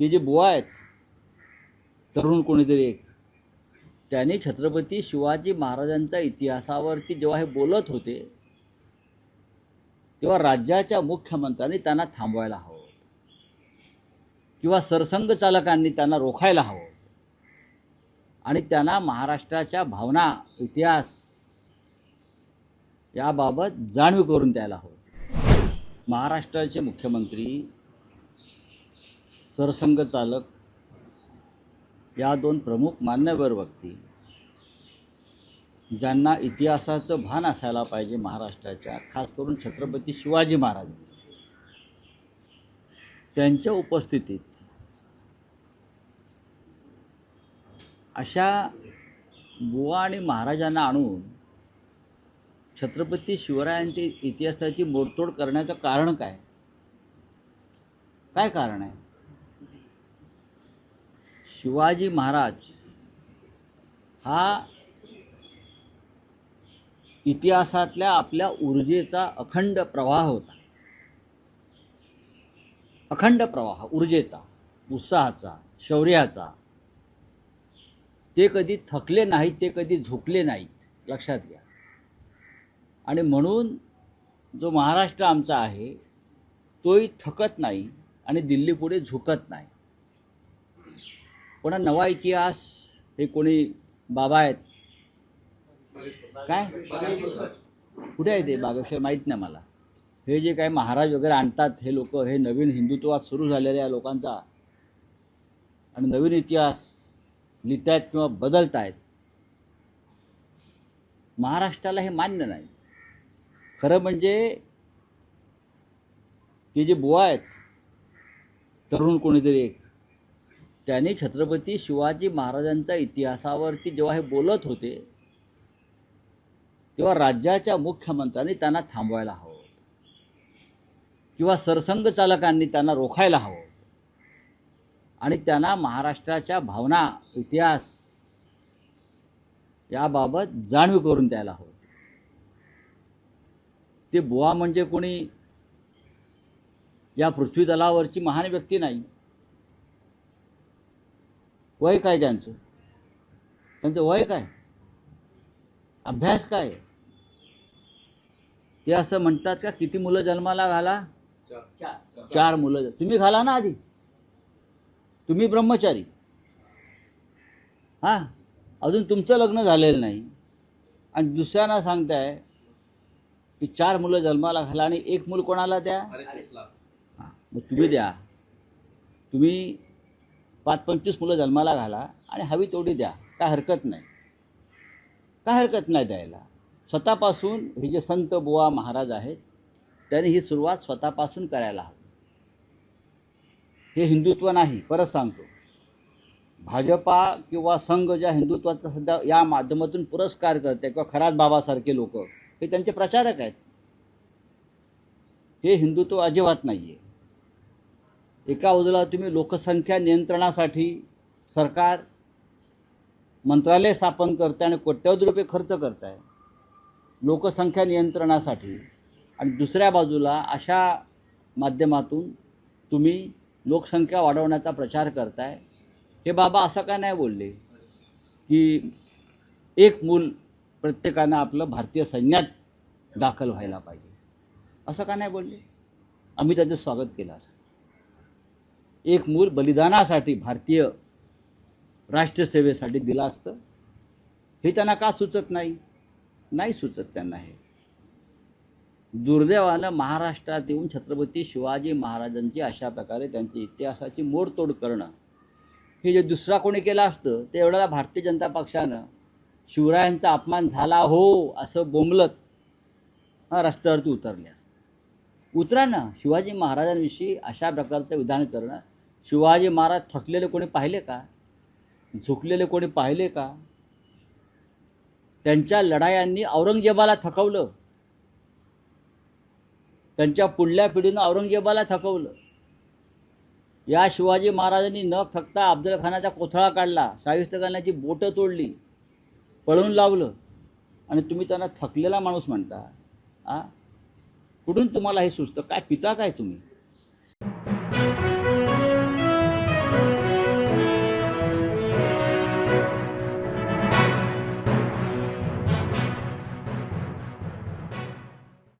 ते जे बुवा आहेत तरुण कोणीतरी एक, त्यांनी छत्रपती शिवाजी महाराजांच्या इतिहासावरती जेव्हा हे बोलत होते तेव्हा राज्याच्या मुख्यमंत्र्यांनी त्यांना थांबवायला हवं किंवा सरसंघचालकांनी त्यांना रोखायला हवं आणि त्यांना महाराष्ट्राच्या भावना, इतिहास याबाबत जाणीव करून द्यायला हवं. महाराष्ट्राचे मुख्यमंत्री, सरसंघचालक या दोन प्रमुख मान्यवर व्यक्ती ज्यांना इतिहासाचं भान असायला पाहिजे महाराष्ट्राच्या, खास करून छत्रपती शिवाजी महाराज, त्यांच्या उपस्थितीत अशा बुवा आणि महाराजांना आणून छत्रपती शिवरायांच्या इतिहासाची मोडतोड करण्याचं कारण काय? काय कारण आहे? शिवाजी महाराज हा इतिहासातल्या आपल्या ऊर्जेचा अखंड प्रवाह होता. अखंड प्रवाह ऊर्जेचा, उत्साहाचा, शौर्याचा. ते कधी थकले नाहीत, ते कधी झुकले नाहीत, लक्षात घ्या. आणि म्हणून जो महाराष्ट्र आमचा आहे तोही थकत नाही आणि दिल्लीपुढे झुकत नाही. पण नवा इतिहास हे कोणी बाबा आहेत काय, कुठे आहे ते बागेश्वर माहीत नाही मला. हे जे काय महाराज वगैरे आणतात हे लोक, हे नवीन हिंदुत्वात सुरू झालेल्या लोकांचा आणि नवीन इतिहास लिहितायत किंवा बदलतायत. महाराष्ट्राला हे मान्य नाही. खरं म्हणजे ते जे बुवा आहेत तरुण कोणीतरी एक, त्यांनी छत्रपती शिवाजी महाराजांच्या इतिहासावरती जेव्हा हे बोलत होते तेव्हा राज्याच्या मुख्यमंत्र्यांनी त्यांना थांबवायला हवं किंवा सरसंघचालकांनी त्यांना रोखायला हवं आणि त्यांना महाराष्ट्राच्या भावना, इतिहास याबाबत जाणीव करून द्यायला हवं. ते बुवा म्हणजे कोणी या पृथ्वी तलावरची महान व्यक्ती नाही. वय काय त्यांचं वय काय, अभ्यास काय? ते असं म्हणतात का किती मुलं जन्माला घाला? 4 मुलं. तुम्ही घाला ना आधी, तुम्ही ब्रह्मचारी. हां, अजून तुमचं लग्न झालेलं नाही आणि दुसऱ्यांना सांगताय की 4 मुलं जन्माला घाला आणि 1 मूल कोणाला द्या? हां, मग तुम्ही द्या. तुम्ही 5-25 मुलं जन्माला घाला आणि हवी तेवढी द्या, काय हरकत नाही, काय हरकत नाही द्यायला. स्वतःपासून हे जे संत बुवा महाराज आहेत त्यांनी ही सुरुवात स्वतःपासून करायला हवी. हे हिंदुत्व नाही. परत सांगतो, भाजपा किंवा संघ ज्या हिंदुत्वाचा सध्या या माध्यमातून पुरस्कार करते किंवा खरात बाबासारखे लोक हे त्यांचे प्रचारक आहेत. हे हिंदुत्व अजिबात नाही आहे. एका बाजूला तुम्ही लोकसंख्या नियंत्रणासाठी सरकार मंत्रालय स्थापन करताय आणि कोट्यवधी रुपये खर्च करताय लोकसंख्या नियंत्रणासाठी, आणि दुसऱ्या बाजूला अशा माध्यमातून तुम्ही लोकसंख्या वाढवण्याचा प्रचार करताय. हे बाबा असं का नाही बोलले की 1 मूल प्रत्येकानं आपलं भारतीय सैन्यात दाखल व्हायला पाहिजे? असं का नाही बोलले? आम्ही त्याचं स्वागत केलं असतं. 1 मूल बलिदानासाठी, भारतीय राष्ट्रसेवेसाठी दिलं असतं. हे त्यांना का सुचत नाही? नाही सुचत त्यांना. हे दुर्दैवानं महाराष्ट्रात येऊन छत्रपती शिवाजी महाराजांची अशा प्रकारे त्यांची इतिहासाची मोडतोड करणं हे जे दुसरा कोणी केलं असतं ते एवढ्याला भारतीय जनता पक्षानं शिवरायांचा अपमान झाला हो असं बोंबलत रस्त्यावरती उतरले असते. उतरा ना. शिवाजी महाराजांविषयी अशा प्रकारचं विधान करणं, शिवाजी महाराज थकलेले कोणी पाहिले का? झुकलेले कोणी पाहिले का? त्यांच्या लढायांनी औरंगजेबाला थकवलं. त्यांच्या पुढल्या पिढीनं औरंगजेबाला थकवलं. या शिवाजी महाराजांनी न थकता अफजलखानाचा कोथळा काढला, शाहिस्तेखानाची बोटं तोडली, पळून लावलं, आणि तुम्ही त्यांना थकलेला माणूस म्हणता. कुठून तुम्हाला हे सुचतं? काय पिता काय तुम्ही?